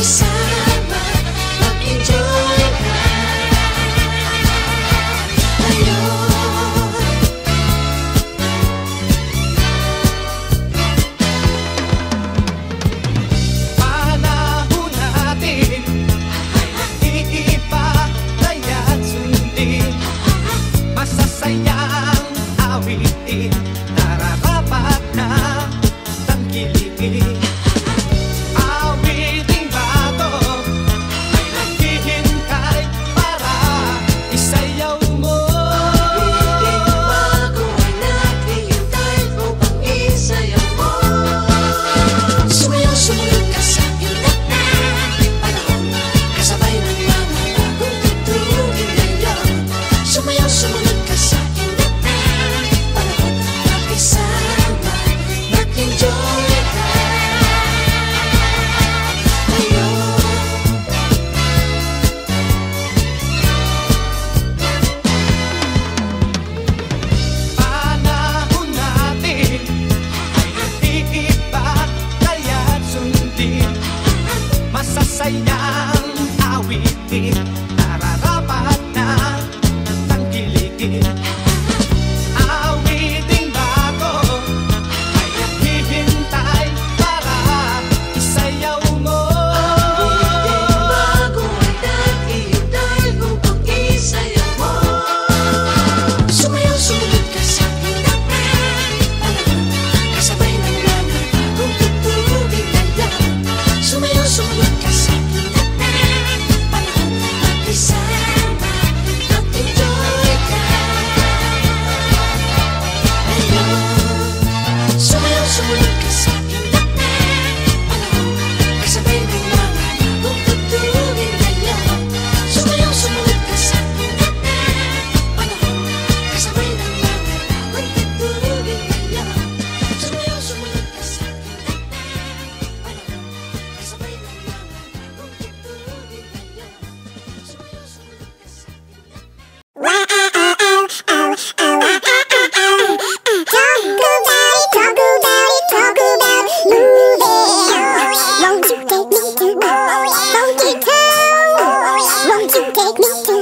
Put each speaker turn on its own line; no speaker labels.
makisama, mag-enjoy ka ngayon.
Panahon natin iiba, kaya't sundin masasayang awitin, nararapat na tangkilikin. Awiting bago ay naghihintay para isayaw mo.
Awiting bago ay naghihintay upang isayaw mo. Sumayaw, sumunod ka sa ilat na panahon, kasabay ng mga bagong tugtugin ngayon. Sumayaw, sumunod ka sa ilat na panahon, makisama, mag-enjoy ka ngayon.
Panahon natin ay iiba, kaya't sundin masasayang awitin, nararapat na tangkilikin. Awiting bago ay naghihintay para isayaw mo.
Awiting bago ay naghihintay upang isayaw mo. Sumayaw, sumunod ka sa ilat na panahon, kasabay ng mga bagong tugtugin ngayon. Sumayaw, sumunod ka sa ilat na panahon, makisama, mag-enjoy ka ngayon. Sumayaw, sumunod ka sa ilat na panahon, kasabay ng mga bagong tugtugin ngayon. Sumayaw, sumunod ka sa ilat na panahon, kasabay ng mga bagong tugtugin ngayon. Sumayaw, sumunod ka sa ilat na panahon, kasabay ng mga bagong tugtugin ngayon. Sumayaw, sumunod ka sa ilat na.
Won't you take me to